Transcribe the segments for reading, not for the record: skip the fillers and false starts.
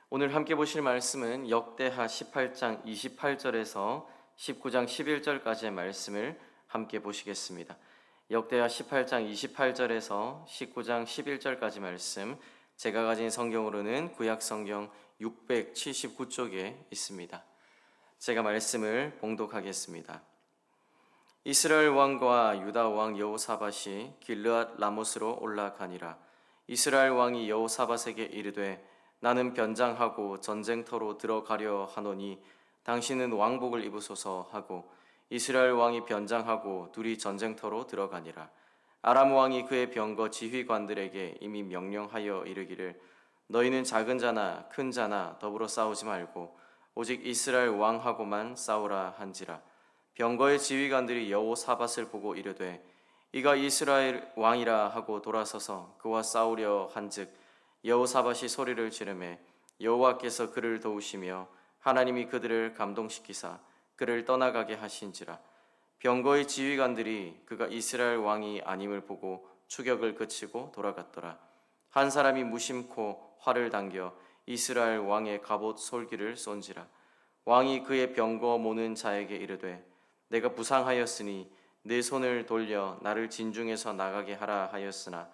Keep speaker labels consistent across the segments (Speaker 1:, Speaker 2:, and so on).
Speaker 1: 오늘 함께 보실 말씀은 역대하 18장 28절에서 19장 11절까지의 말씀을 함께 보시겠습니다. 역대하 18장 28절에서 19장 11절까지 말씀, 제가 가진 성경으로는 구약성경 679쪽에 있습니다. 제가 말씀을 봉독하겠습니다. 이스라엘 왕과 유다 왕 여호사밧이 길르앗 라못으로 올라가니라. 이스라엘 왕이 여호사밧에게 이르되 나는 변장하고 전쟁터로 들어가려 하노니 당신은 왕복을 입으소서 하고 이스라엘 왕이 변장하고 둘이 전쟁터로 들어가니라. 아람 왕이 그의 병거 지휘관들에게 이미 명령하여 이르기를 너희는 작은 자나 큰 자나 더불어 싸우지 말고 오직 이스라엘 왕하고만 싸우라 한지라. 병거의 지휘관들이 여호사밧을 보고 이르되 이가 이스라엘 왕이라 하고 돌아서서 그와 싸우려 한즉 여호사밧이 소리를 지르매 여호와께서 그를 도우시며 하나님이 그들을 감동시키사 그를 떠나가게 하신지라. 병거의 지휘관들이 그가 이스라엘 왕이 아님을 보고 추격을 그치고 돌아갔더라. 한 사람이 무심코 활을 당겨 이스라엘 왕의 갑옷 솔기를 쏜지라. 왕이 그의 병거 모는 자에게 이르되 내가 부상하였으니 내 손을 돌려 나를 진중에서 나가게 하라 하였으나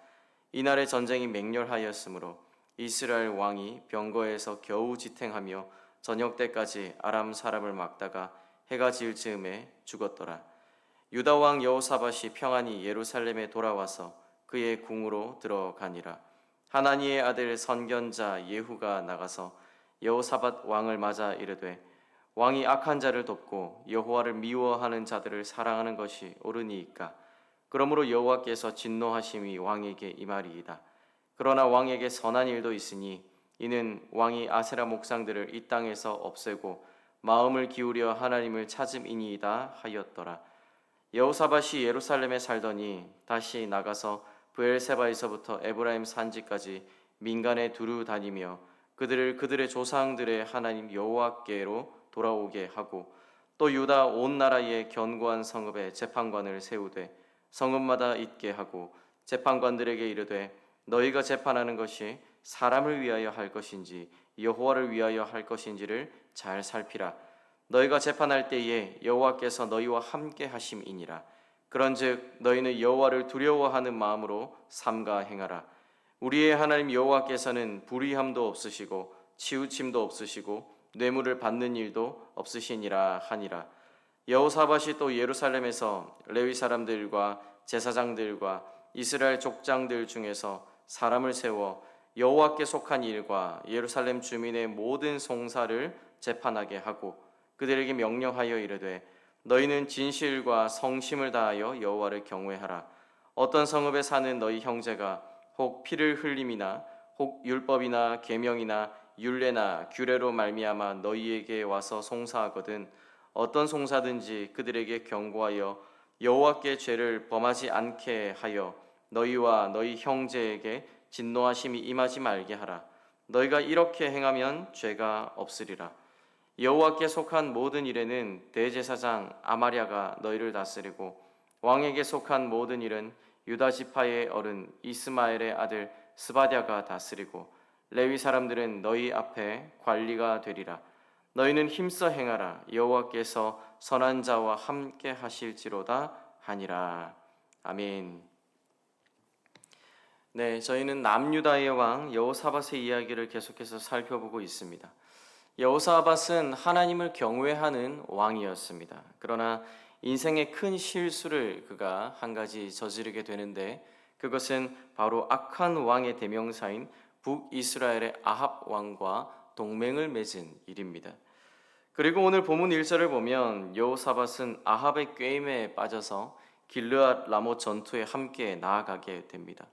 Speaker 1: 이날의 전쟁이 맹렬하였으므로 이스라엘 왕이 병거에서 겨우 지탱하며 저녁 때까지 아람 사람을 막다가 해가 질 즈음에 죽었더라. 유다 왕 여호사밧이 평안히 예루살렘에 돌아와서 그의 궁으로 들어가니라. 하나니의 아들 선견자 예후가 나가서 여호사밧 왕을 맞아 이르되 왕이 악한 자를 돕고 여호와를 미워하는 자들을 사랑하는 것이 옳으니이까. 그러므로 여호와께서 진노하심이 왕에게 임하리이다. 그러나 왕에게 선한 일도 있으니 이는 왕이 아세라 목상들을 이 땅에서 없애고 마음을 기울여 하나님을 찾음이니이다 하였더라. 여호사밧이 예루살렘에 살더니 다시 나가서 브엘세바에서부터 에브라임 산지까지 민간에 두루 다니며 그들을 그들의 조상들의 하나님 여호와께로 돌아오게 하고 또 유다 온 나라의 견고한 성읍에 재판관을 세우되 성읍마다 있게 하고 재판관들에게 이르되 너희가 재판하는 것이 사람을 위하여 할 것인지 여호와를 위하여 할 것인지를 잘 살피라. 너희가 재판할 때에 여호와께서 너희와 함께 하심이니라. 그런즉 너희는 여호와를 두려워하는 마음으로 삼가 행하라. 우리의 하나님 여호와께서는 불의함도 없으시고 치우침도 없으시고 뇌물을 받는 일도 없으시니라 하니라. 여호사밧이 또 예루살렘에서 레위 사람들과 제사장들과 이스라엘 족장들 중에서 사람을 세워 여호와께 속한 일과 예루살렘 주민의 모든 송사를 재판하게 하고 그들에게 명령하여 이르되 너희는 진실과 성심을 다하여 여호와를 경외하라. 어떤 성읍에 사는 너희 형제가 혹 피를 흘림이나 혹 율법이나 계명이나 율례나 규례로 말미암아 너희에게 와서 송사하거든 어떤 송사든지 그들에게 경고하여 여호와께 죄를 범하지 않게 하여 너희와 너희 형제에게 진노하심이 임하지 말게 하라. 너희가 이렇게 행하면 죄가 없으리라. 여호와께 속한 모든 일에는 대제사장 아마랴가 너희를 다스리고 왕에게 속한 모든 일은 유다 지파의 어른 이스마엘의 아들 스바랴가 다스리고 레위 사람들은 너희 앞에 관리가 되리라. 너희는 힘써 행하라. 여호와께서 선한 자와 함께 하실지로다 하니라. 아멘. 네, 저희는 남유다의 왕 여호사밧의 이야기를 계속해서 살펴보고 있습니다. 여호사밧은 하나님을 경외하는 왕이었습니다. 그러나 인생의 큰 실수를 그가 한 가지 저지르게 되는데 그것은 바로 악한 왕의 대명사인 북이스라엘의 아합 왕과 동맹을 맺은 일입니다. 그리고 오늘 본문 1절을 보면 여호사밧은 아합의 꾀임에 빠져서 길르앗 라못 전투에 함께 나아가게 됩니다.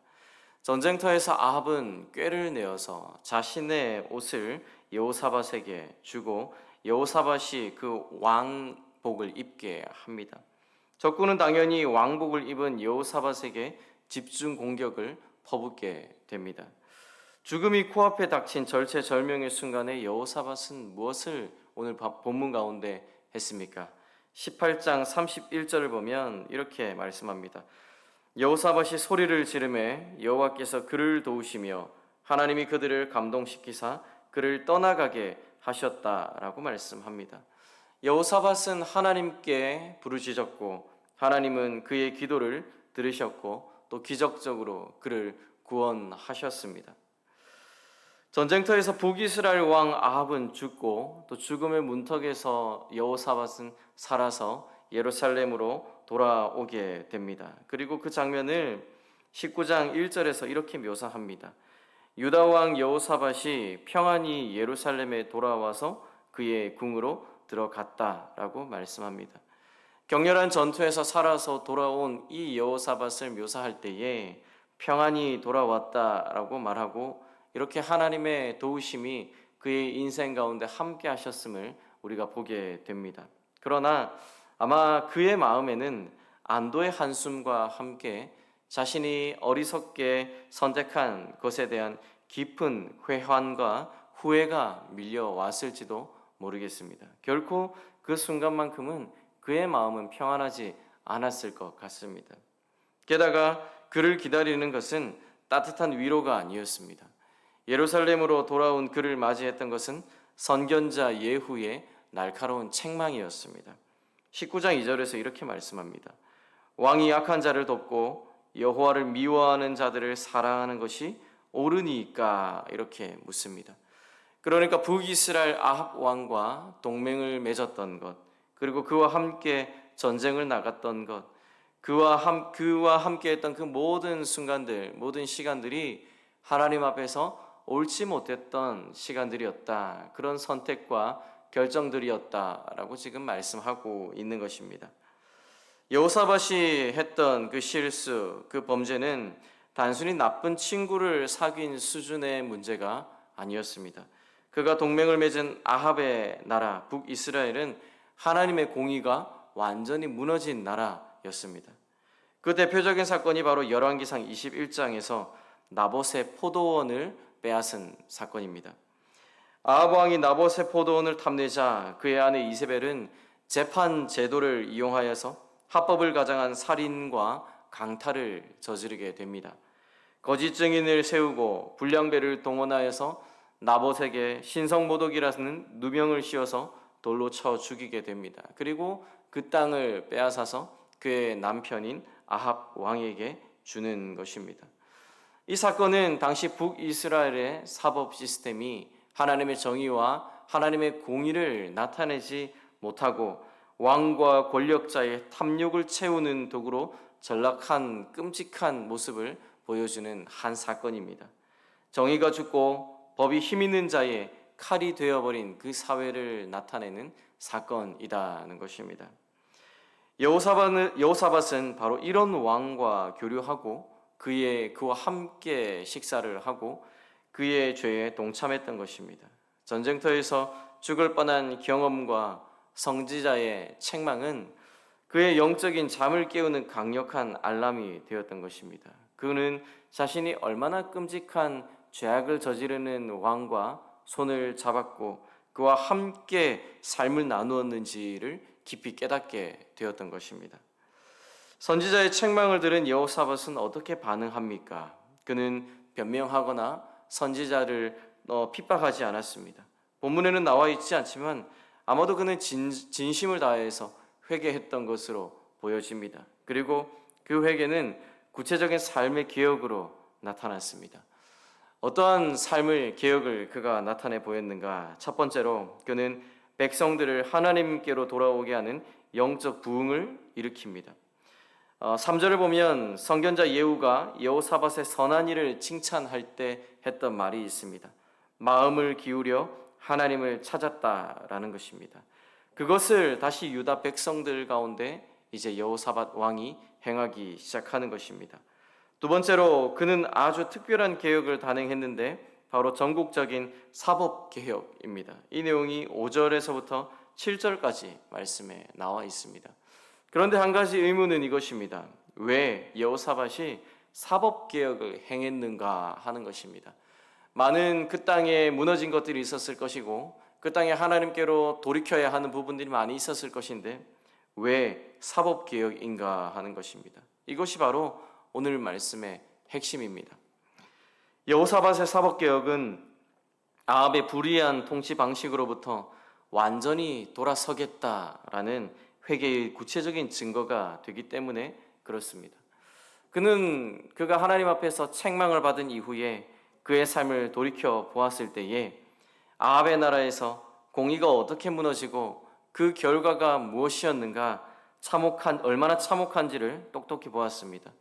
Speaker 1: 전쟁터에서 아합은 꾀를 내어서 자신의 옷을 여호사밧에게 주고 여호사밧이 그 왕복을 입게 합니다. 적군은 당연히 왕복을 입은 여호사밧에게 집중 공격을 퍼붓게 됩니다. 죽음이 코앞에 닥친 절체절명의 순간에 여호사밧은 무엇을 오늘 본문 가운데 했습니까? 18장 31절을 보면 이렇게 말씀합니다. 여호사밧이 소리를 지르매 여호와께서 그를 도우시며 하나님이 그들을 감동시키사 그를 떠나가게 하셨다라고 말씀합니다. 여호사밧은 하나님께 부르짖었고 하나님은 그의 기도를 들으셨고 또 기적적으로 그를 구원하셨습니다. 전쟁터에서 북이스라엘 왕 아합은 죽고 또 죽음의 문턱에서 여호사밧은 살아서 예루살렘으로 돌아오게 됩니다. 그리고 그 장면을 19장 1절에서 이렇게 묘사합니다. 유다 왕 여호사밧이 평안히 예루살렘에 돌아와서 그의 궁으로 들어갔다라고 말씀합니다. 격렬한 전투에서 살아서 돌아온 이 여호사밧을 묘사할 때에 평안히 돌아왔다라고 말하고 이렇게 하나님의 도우심이 그의 인생 가운데 함께 하셨음을 우리가 보게 됩니다. 그러나 아마 그의 마음에는 안도의 한숨과 함께 자신이 어리석게 선택한 것에 대한 깊은 회환과 후회가 밀려왔을지도 모르겠습니다. 결코 그 순간만큼은 그의 마음은 평안하지 않았을 것 같습니다. 게다가 그를 기다리는 것은 따뜻한 위로가 아니었습니다. 예루살렘으로 돌아온 그를 맞이했던 것은 선견자 예후의 날카로운 책망이었습니다. 19장 2절에서 이렇게 말씀합니다. 왕이 약한 자를 돕고 여호와를 미워하는 자들을 사랑하는 것이 옳으니까 이렇게 묻습니다. 그러니까 북이스라엘 아합 왕과 동맹을 맺었던 것, 그리고 그와 함께 전쟁을 나갔던 것, 그와 함께 했던 그 모든 순간들, 모든 시간들이 하나님 앞에서 옳지 못했던 시간들이었다. 그런 선택과 결정들이었다라고 지금 말씀하고 있는 것입니다. 여호사밧이 했던 그 실수, 그 범죄는 단순히 나쁜 친구를 사귄 수준의 문제가 아니었습니다. 그가 동맹을 맺은 아합의 나라 북이스라엘은 하나님의 공의가 완전히 무너진 나라였습니다. 그 대표적인 사건이 바로 열왕기상 21장에서 나봇의 포도원을 빼앗은 사건입니다. 아합 왕이 나봇의 포도원을 탐내자 그의 아내 이세벨은 재판 제도를 이용하여서 합법을 가장한 살인과 강탈을 저지르게 됩니다. 거짓 증인을 세우고 불량배를 동원하여서 나봇에게 신성모독이라는 누명을 씌워서 돌로 쳐 죽이게 됩니다. 그리고 그 땅을 빼앗아서 그의 남편인 아합 왕에게 주는 것입니다. 이 사건은 당시 북이스라엘의 사법 시스템이 하나님의 정의와 하나님의 공의를 나타내지 못하고 왕과 권력자의 탐욕을 채우는 도구로 전락한 끔찍한 모습을 보여주는 한 사건입니다. 정의가 죽고 법이 힘 있는 자의 칼이 되어버린 그 사회를 나타내는 사건이라는 것입니다. 여호사밧은 바로 이런 왕과 교류하고 그와 함께 식사를 하고 그의 죄에 동참했던 것입니다. 전쟁터에서 죽을 뻔한 경험과 성지자의 책망은 그의 영적인 잠을 깨우는 강력한 알람이 되었던 것입니다. 그는 자신이 얼마나 끔찍한 죄악을 저지르는 왕과 손을 잡았고 그와 함께 삶을 나누었는지를 깊이 깨닫게 되었던 것입니다. 선지자의 책망을 들은 여호사밧은 어떻게 반응합니까? 그는 변명하거나 선지자를 핍박하지 않았습니다. 본문에는 나와 있지 않지만 아마도 그는 진심을 다해서 회개했던 것으로 보여집니다. 그리고 그 회개는 구체적인 삶의 개혁으로 나타났습니다. 어떠한 삶의 개혁을 그가 나타내 보였는가? 첫 번째로 그는 백성들을 하나님께로 돌아오게 하는 영적 부흥을 일으킵니다. 3절을 보면 선견자 예후가 여호사밧의 선한 일을 칭찬할 때 했던 말이 있습니다. 마음을 기울여 하나님을 찾았다라는 것입니다. 그것을 다시 유다 백성들 가운데 이제 여호사밧 왕이 행하기 시작하는 것입니다. 두 번째로 그는 아주 특별한 개혁을 단행했는데 바로 전국적인 사법개혁입니다. 이 내용이 5절에서부터 7절까지 말씀에 나와 있습니다. 그런데 한 가지 의문은 이것입니다. 왜 여호사밧이 사법개혁을 행했는가 하는 것입니다. 많은 그 땅에 무너진 것들이 있었을 것이고 그 땅에 하나님께로 돌이켜야 하는 부분들이 많이 있었을 것인데 왜 사법개혁인가 하는 것입니다. 이것이 바로 오늘 말씀의 핵심입니다. 여호사밧의 사법개혁은 아합의 불의한 통치 방식으로부터 완전히 돌아서겠다라는 회개의 구체적인 증거가 되기 때문에 그렇습니다. 그가 하나님 앞에서 책망을 받은 이후에 그의 삶을 돌이켜 보았을 때에 아합의 나라에서 공의가 어떻게 무너지고 그 결과가 무엇이었는가 얼마나 참혹한지를 똑똑히 보았습니다.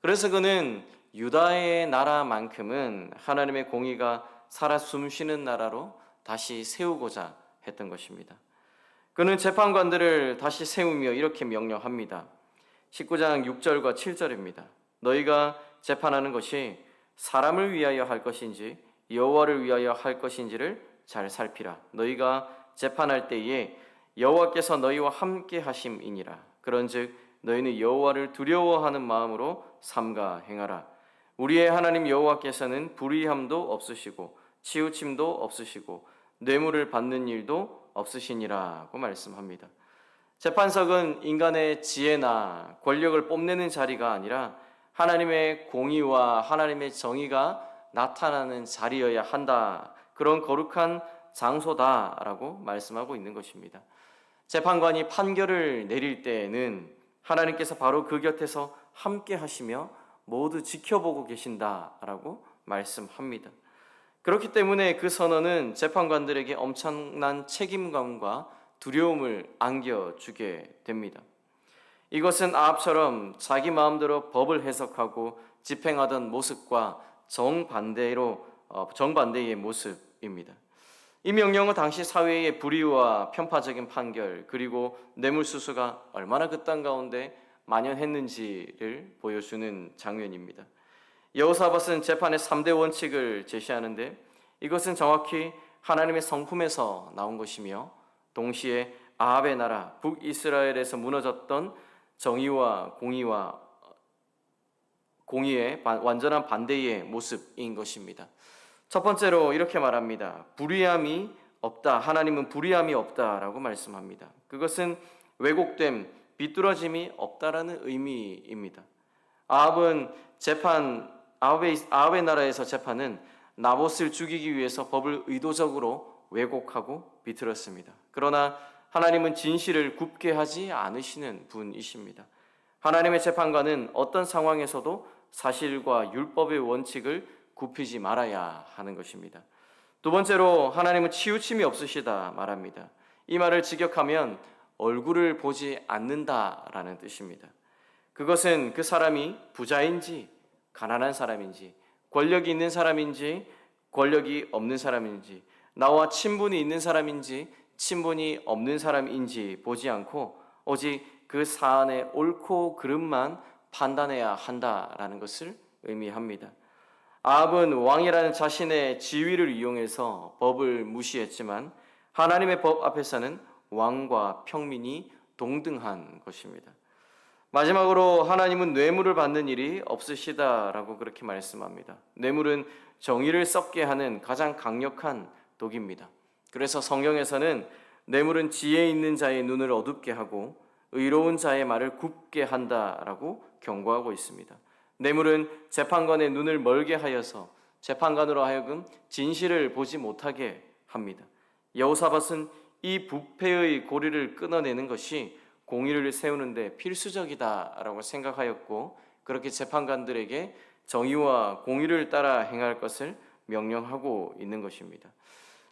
Speaker 1: 그래서 그는 유다의 나라만큼은 하나님의 공의가 살아 숨쉬는 나라로 다시 세우고자 했던 것입니다. 그는 재판관들을 다시 세우며 이렇게 명령합니다. 19장 6절과 7절입니다. 너희가 재판하는 것이 사람을 위하여 할 것인지 여호와를 위하여 할 것인지를 잘 살피라. 너희가 재판할 때에 여호와께서 너희와 함께 하심이니라. 그런즉 너희는 여호와를 두려워하는 마음으로 삼가 행하라. 우리의 하나님 여호와께서는 불의함도 없으시고 치우침도 없으시고 뇌물을 받는 일도 없으시니라고 말씀합니다. 재판석은 인간의 지혜나 권력을 뽐내는 자리가 아니라 하나님의 공의와 하나님의 정의가 나타나는 자리여야 한다. 그런 거룩한 장소다라고 말씀하고 있는 것입니다. 재판관이 판결을 내릴 때에는 하나님께서 바로 그 곁에서 함께 하시며 모두 지켜보고 계신다라고 말씀합니다. 그렇기 때문에 그 선언은 재판관들에게 엄청난 책임감과 두려움을 안겨주게 됩니다. 이것은 아합처럼 자기 마음대로 법을 해석하고 집행하던 모습과 정반대의 모습입니다. 이 명령은 당시 사회의 불의와 편파적인 판결 그리고 뇌물수수가 얼마나 그 땅 가운데 만연했는지를 보여주는 장면입니다. 여호사밧은 재판의 3대 원칙을 제시하는데 이것은 정확히 하나님의 성품에서 나온 것이며 동시에 아합의 나라 북이스라엘에서 무너졌던 정의와 공의의 완전한 반대의 모습인 것입니다. 첫 번째로 이렇게 말합니다. 불의함이 없다. 하나님은 불의함이 없다라고 말씀합니다. 그것은 왜곡됨, 비뚤어짐이 없다라는 의미입니다. 아합의 나라에서 재판은 나봇을 죽이기 위해서 법을 의도적으로 왜곡하고 비틀었습니다. 그러나 하나님은 진실을 굽게 하지 않으시는 분이십니다. 하나님의 재판관은 어떤 상황에서도 사실과 율법의 원칙을 굽히지 말아야 하는 것입니다. 두 번째로 하나님은 치우침이 없으시다 말합니다. 이 말을 직역하면 얼굴을 보지 않는다라는 뜻입니다. 그것은 그 사람이 부자인지 가난한 사람인지 권력이 있는 사람인지 권력이 없는 사람인지 나와 친분이 있는 사람인지 친분이 없는 사람인지 보지 않고 오직 그 사안의 옳고 그름만 판단해야 한다라는 것을 의미합니다. 아합은 왕이라는 자신의 지위를 이용해서 법을 무시했지만 하나님의 법 앞에서는 왕과 평민이 동등한 것입니다. 마지막으로 하나님은 뇌물을 받는 일이 없으시다라고 그렇게 말씀합니다. 뇌물은 정의를 썩게 하는 가장 강력한 독입니다. 그래서 성경에서는 뇌물은 지혜 있는 자의 눈을 어둡게 하고 의로운 자의 말을 굽게 한다라고 경고하고 있습니다. 뇌물은 재판관의 눈을 멀게 하여서 재판관으로 하여금 진실을 보지 못하게 합니다. 여호사밧은 이 부패의 고리를 끊어내는 것이 공의를 세우는데 필수적이다라고 생각하였고 그렇게 재판관들에게 정의와 공의를 따라 행할 것을 명령하고 있는 것입니다.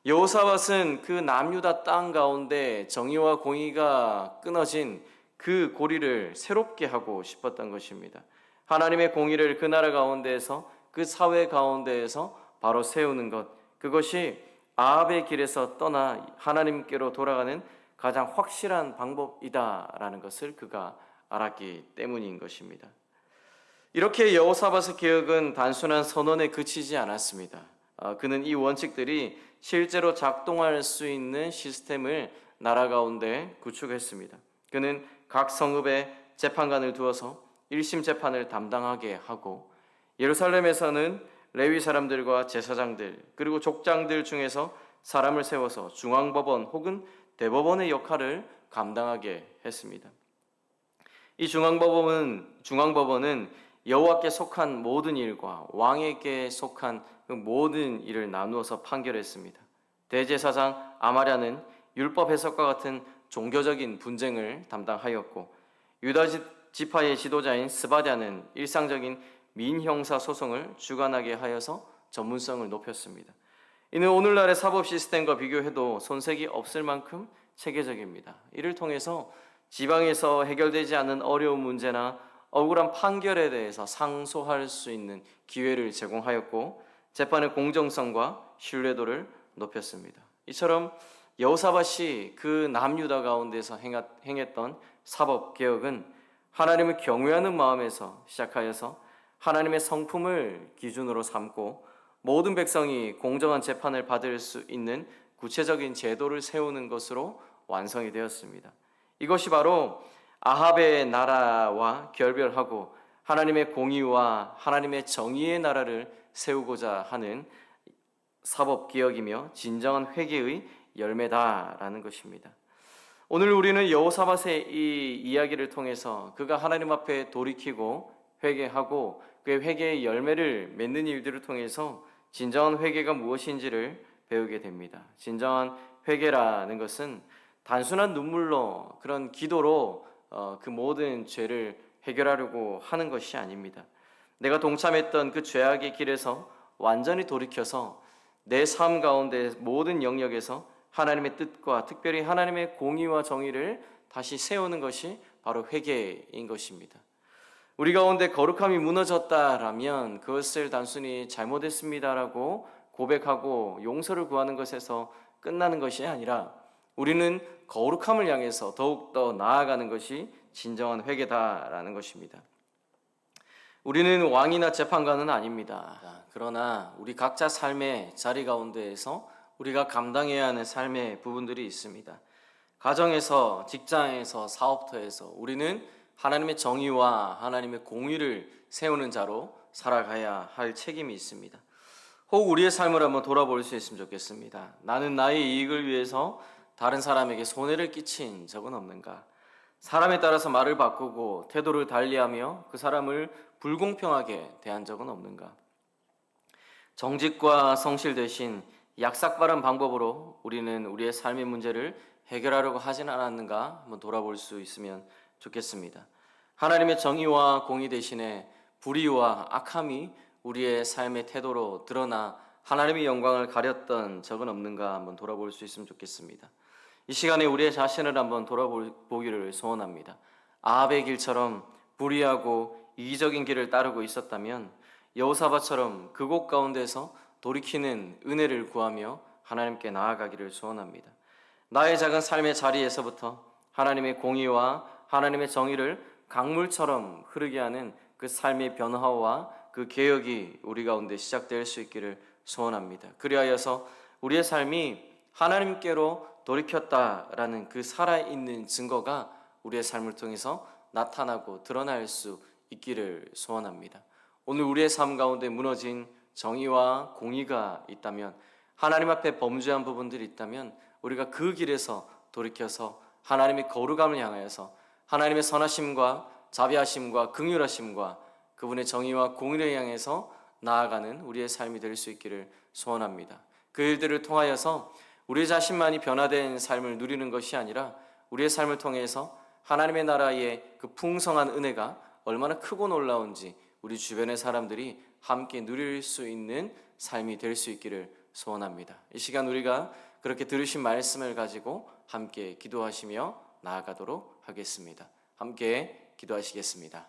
Speaker 1: 여호사밧은 그 남유다 땅 가운데 정의와 공의가 끊어진 그 고리를 새롭게 하고 싶었던 것입니다. 하나님의 공의를 그 나라 가운데에서 그 사회 가운데에서 바로 세우는 것, 그것이 아합의 길에서 떠나 하나님께로 돌아가는 가장 확실한 방법이다라는 것을 그가 알았기 때문인 것입니다. 이렇게 여호사밧의 개혁은 단순한 선언에 그치지 않았습니다. 그는 이 원칙들이 실제로 작동할 수 있는 시스템을 나라 가운데 구축했습니다. 그는 각 성읍에 재판관을 두어서 1심 재판을 담당하게 하고 예루살렘에서는 레위 사람들과 제사장들 그리고 족장들 중에서 사람을 세워서 중앙법원 혹은 대법원의 역할을 감당하게 했습니다. 이 중앙법원은 여호와께 속한 모든 일과 왕에게 속한 그 모든 일을 나누어서 판결했습니다. 대제사장 아마랴는 율법 해석과 같은 종교적인 분쟁을 담당하였고, 유다 지파의 지도자인 스바랴는 일상적인 민형사 소송을 주관하게 하여서 전문성을 높였습니다. 이는 오늘날의 사법 시스템과 비교해도 손색이 없을 만큼 체계적입니다. 이를 통해서 지방에서 해결되지 않는 어려운 문제나 억울한 판결에 대해서 상소할 수 있는 기회를 제공하였고, 재판의 공정성과 신뢰도를 높였습니다. 이처럼 여호사밧이 그 남유다 가운데서 행했던 사법개혁은 하나님을 경외하는 마음에서 시작하여서 하나님의 성품을 기준으로 삼고 모든 백성이 공정한 재판을 받을 수 있는 구체적인 제도를 세우는 것으로 완성이 되었습니다. 이것이 바로 아합의 나라와 결별하고 하나님의 공의와 하나님의 정의의 나라를 세우고자 하는 사법개혁이며 진정한 회개의 열매다라는 것입니다. 오늘 우리는 여호사밧의 이 이야기를 통해서 그가 하나님 앞에 돌이키고 회개하고 그의 회개의 열매를 맺는 일들을 통해서 진정한 회개가 무엇인지를 배우게 됩니다. 진정한 회개라는 것은 단순한 눈물로 그런 기도로 그 모든 죄를 해결하려고 하는 것이 아닙니다. 내가 동참했던 그 죄악의 길에서 완전히 돌이켜서 내 삶 가운데 모든 영역에서 하나님의 뜻과 특별히 하나님의 공의와 정의를 다시 세우는 것이 바로 회개인 것입니다. 우리 가운데 거룩함이 무너졌다라면 그것을 단순히 잘못했습니다라고 고백하고 용서를 구하는 것에서 끝나는 것이 아니라 우리는 거룩함을 향해서 더욱더 나아가는 것이 진정한 회개다라는 것입니다. 우리는 왕이나 재판관은 아닙니다. 그러나 우리 각자 삶의 자리 가운데에서 우리가 감당해야 하는 삶의 부분들이 있습니다. 가정에서, 직장에서, 사업터에서 우리는 하나님의 정의와 하나님의 공의를 세우는 자로 살아가야 할 책임이 있습니다. 혹 우리의 삶을 한번 돌아볼 수 있으면 좋겠습니다. 나는 나의 이익을 위해서 다른 사람에게 손해를 끼친 적은 없는가? 사람에 따라서 말을 바꾸고 태도를 달리하며 그 사람을 불공평하게 대한 적은 없는가? 정직과 성실 대신 약삭빠른 방법으로 우리는 우리의 삶의 문제를 해결하려고 하진 않았는가 한번 돌아볼 수 있으면 좋겠습니다. 하나님의 정의와 공의 대신에 불의와 악함이 우리의 삶의 태도로 드러나 하나님의 영광을 가렸던 적은 없는가 한번 돌아볼 수 있으면 좋겠습니다. 이 시간에 우리의 자신을 한번 돌아보기를 소원합니다. 아합의 길처럼 불의하고 이기적인 길을 따르고 있었다면 여호사밧처럼 그곳 가운데서 돌이키는 은혜를 구하며 하나님께 나아가기를 소원합니다. 나의 작은 삶의 자리에서부터 하나님의 공의와 하나님의 정의를 강물처럼 흐르게 하는 그 삶의 변화와 그 개혁이 우리 가운데 시작될 수 있기를 소원합니다. 그리하여서 우리의 삶이 하나님께로 돌이켰다라는 그 살아있는 증거가 우리의 삶을 통해서 나타나고 드러날 수 있기를 소원합니다. 오늘 우리의 삶 가운데 무너진 정의와 공의가 있다면, 하나님 앞에 범죄한 부분들이 있다면 우리가 그 길에서 돌이켜서 하나님의 거룩함을 향하여서 하나님의 선하심과 자비하심과 긍휼하심과 그분의 정의와 공의를 향해서 나아가는 우리의 삶이 될 수 있기를 소원합니다. 그 일들을 통하여서 우리 자신만이 변화된 삶을 누리는 것이 아니라 우리의 삶을 통해서 하나님의 나라의 그 풍성한 은혜가 얼마나 크고 놀라운지 우리 주변의 사람들이 함께 누릴 수 있는 삶이 될 수 있기를 소원합니다. 이 시간 우리가 그렇게 들으신 말씀을 가지고 함께 기도하시며 나아가도록 하겠습니다. 함께 기도하시겠습니다.